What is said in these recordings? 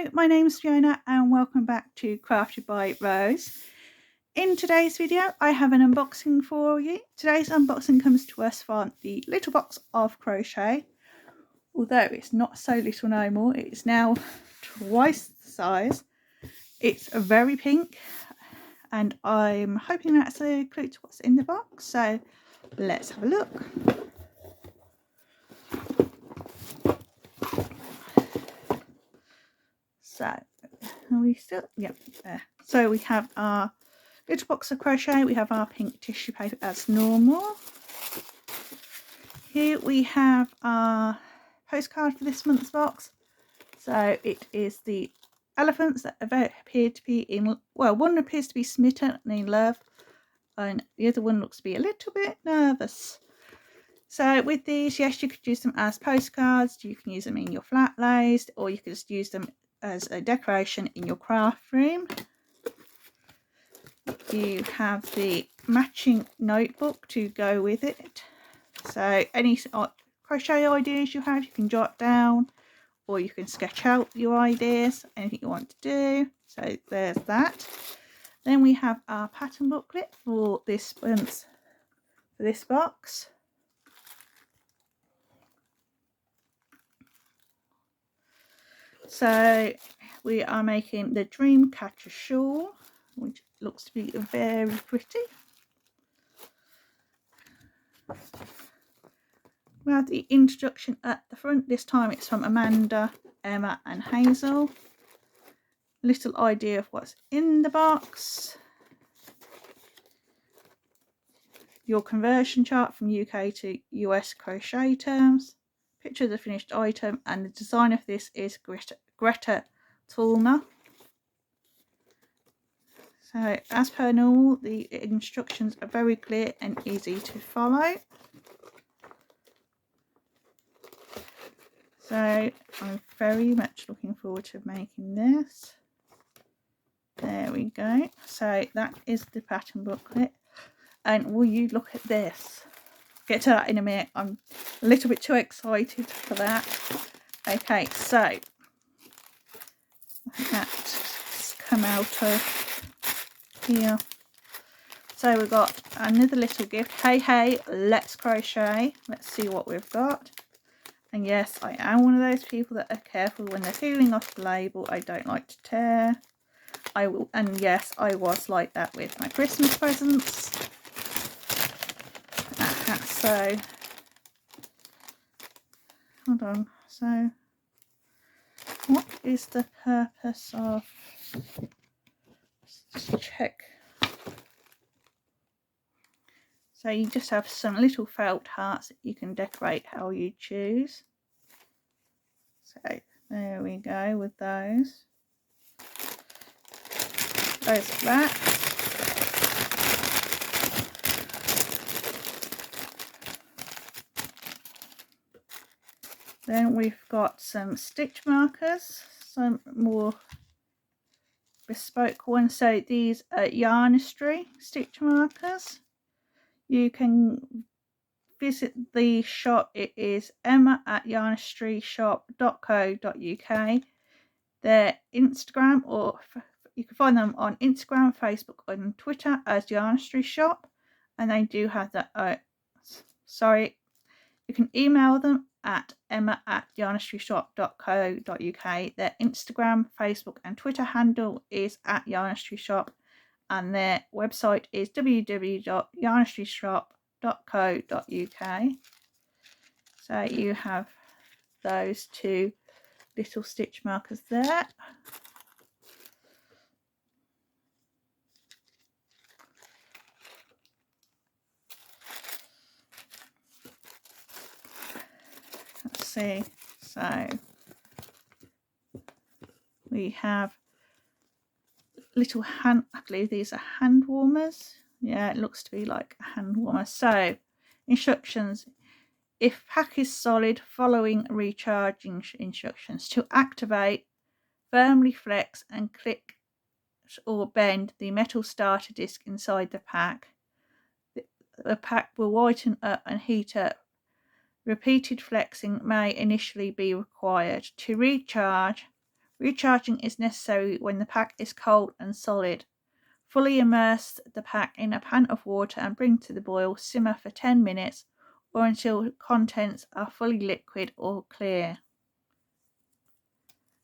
Hello, my name's Fiona and welcome back to Crafted by Rose. In today's video I have an unboxing for you. Today's unboxing comes to us from the little box of Crochet. Although it's not so little no more, it's now twice the size. It's very pink and I'm hoping that's a clue to what's in the box, so let's have a look. So there. So we have our little box of crochet, we have our pink tissue paper as normal. Here we have our postcard for this month's box. So it is the elephants that appear to be in, well, one appears to be smitten and in love, and the other one looks to be a little bit nervous. So with these, yes, you could use them as postcards, you can use them in your flat lays, or you could just use them as a decoration in your craft room. You have the matching notebook to go with it. So any crochet ideas you have, you can jot down, or you can sketch out your ideas, anything you want to do. So there's that. Then we have our pattern booklet for this box. So we are making the Dreamcatcher shawl, which looks to be very pretty. We have the introduction at the front. This time it's from Amanda, Emma and Hazel. Little idea of what's in the box. Your conversion chart from UK to US crochet terms. Picture of the finished item, and the design of this is Greta Tulner. So as per normal, the instructions are very clear and easy to follow. So I'm very much looking forward to making this. There we go. So that is the pattern booklet. And will you look at this? Get to that in a minute. I'm a little bit too excited for that. Okay, so that's come out of here. So we've got another little gift. Hey, let's crochet. Let's see what we've got. And yes, I am one of those people that are careful when they're peeling off the label. I don't like to tear. I will, and yes, I was like that with my Christmas presents. So hold on. So what is the purpose of? Let's just check. So you just have some little felt hearts that you can decorate how you choose. So there we go with those. There's that. Then we've got some stitch markers, some more bespoke ones. So these are Yarnistry stitch markers. You can visit the shop. It is emma@yarnistrysshop.co.uk. Their Instagram, or you can find them on Instagram, Facebook and Twitter as Yarnistry Shop. And they do have that, you can email them at emma@yarnistrysshop.co.uk. Their Instagram, Facebook and Twitter handle is @yarnistrysshop, and their website is www.yarnistrysshop.co.uk. So you have those two little stitch markers there. Let's see. So we have little hand, I believe these are hand warmers. Yeah, it looks to be like a hand warmer. So instructions: if pack is solid, following recharging instructions. To activate, firmly flex and click or bend the metal starter disc inside the pack. The pack will whiten up and heat up. Repeated flexing may initially be required. To recharge, Recharging is necessary when the pack is cold and solid. Fully immerse the pack in a pan of water and bring to the boil. Simmer for 10 minutes or until contents are fully liquid or clear.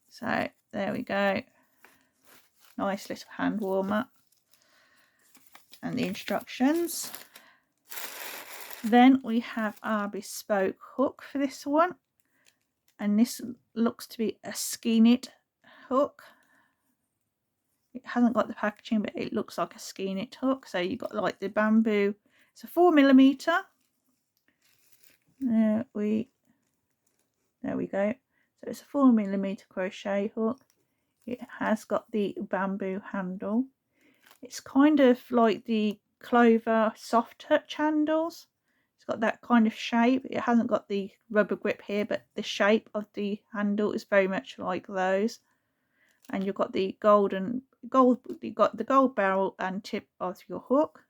So there we go. Nice little hand warmer. And the instructions. Then we have our bespoke hook for this one. And this looks to be a ski knit hook. It hasn't got the packaging, but it looks like a ski knit hook. So you've got like the bamboo. It's a 4mm. There we go. So it's a 4mm crochet hook. It has got the bamboo handle. It's kind of like the Clover soft touch handles. It's got that kind of shape. It hasn't got the rubber grip here, but the shape of the handle is very much like those. And you've got the you've got the gold barrel and tip of your hook,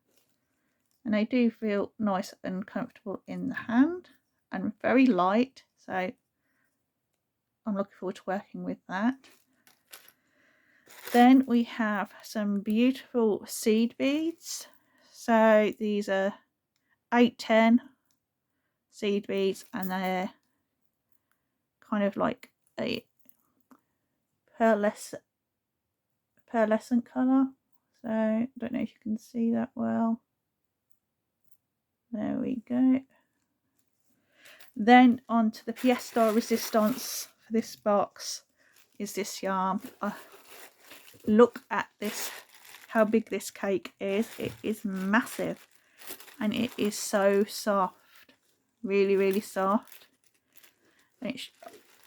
and they do feel nice and comfortable in the hand and very light, so I'm looking forward to working with that. Then we have some beautiful seed beads. So these are 8-10 seed beads, and they're kind of like a pearlescent colour. So I don't know if you can see that well. There we go. Then on to the pièce de resistance for this box is this yarn. Look at this, how big this cake is. It is massive and it is so soft, really soft. And it's,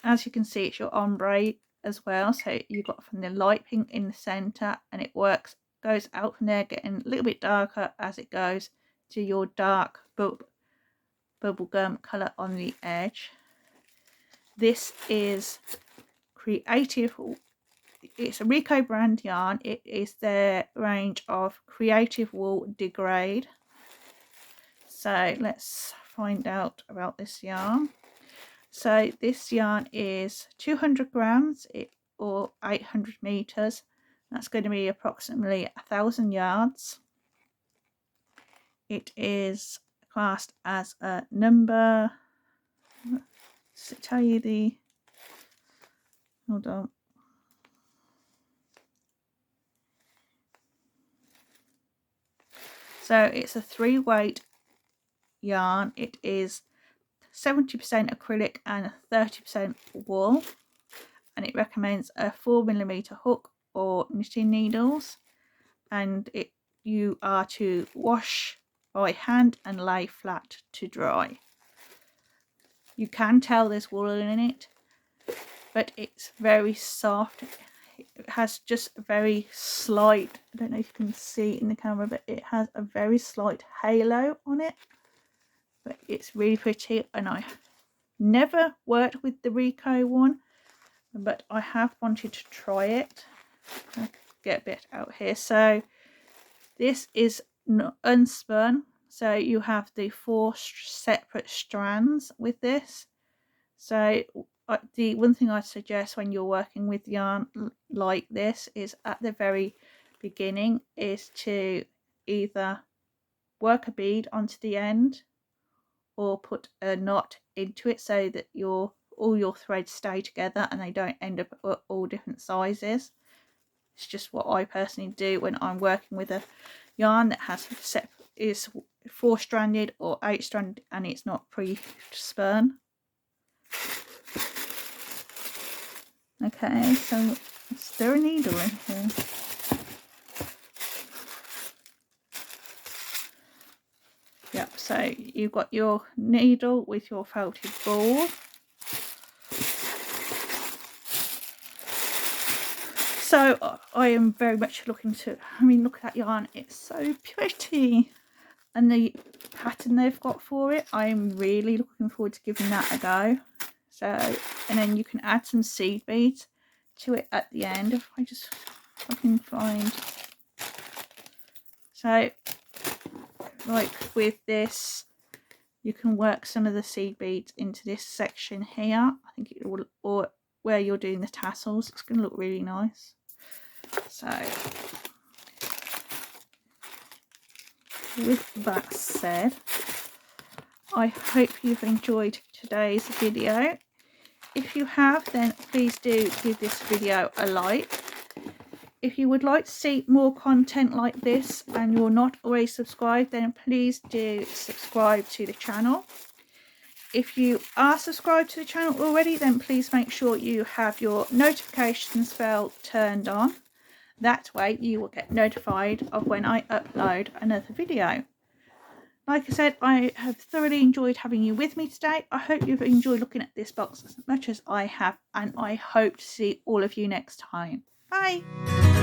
as you can see, it's your ombre as well, so you've got from the light pink in the center, and it goes out from there, getting a little bit darker as it goes to your dark bubblegum color on the edge. This is Creative. It's a Rico brand yarn. It is their range of Creative Wool Degrade. So let's find out about this yarn. So this yarn is 200 grams or 800 meters. That's going to be approximately 1,000 yards. It is classed as a number. Does it tell you the? Hold on. So it's a 3-weight yarn. It is 70% acrylic and 30% wool, and it recommends a 4mm hook or knitting needles, and you are to wash by hand and lay flat to dry. You can tell there's wool in it, but it's very soft. It has just a very slight, I don't know if you can see in the camera, but it has a very slight halo on it. But it's really pretty, and I never worked with the Rico one, but I have wanted to try it. I'll get a bit out here. So this is unspun, so you have the 4 separate strands with this. So the one thing I suggest when you're working with yarn like this is at the very beginning is to either work a bead onto the end or put a knot into it so that all your threads stay together and they don't end up at all different sizes. It's just what I personally do when I'm working with a yarn that is 4-stranded or 8-stranded and it's not pre-spun. Okay, so is there a needle in here? Yep, so you've got your needle with your felted ball. So I am very much looking to, look at that yarn, it's so pretty. And the pattern they've got for it, I'm really looking forward to giving that a go. So, and then you can add some seed beads to it at the end if I can find. So, like with this, you can work some of the seed beads into this section here. I think it will, or where you're doing the tassels. It's going to look really nice. So with that said, I hope you've enjoyed today's video. If you have, then please do give this video a like. If you would like to see more content like this and you're not already subscribed, then please do subscribe to the channel. If you are subscribed to the channel already, then please make sure you have your notifications bell turned on. That way you will get notified of when I upload another video. Like I said, I have thoroughly enjoyed having you with me today. I hope you've enjoyed looking at this box as much as I have, and I hope to see all of you next time. Bye!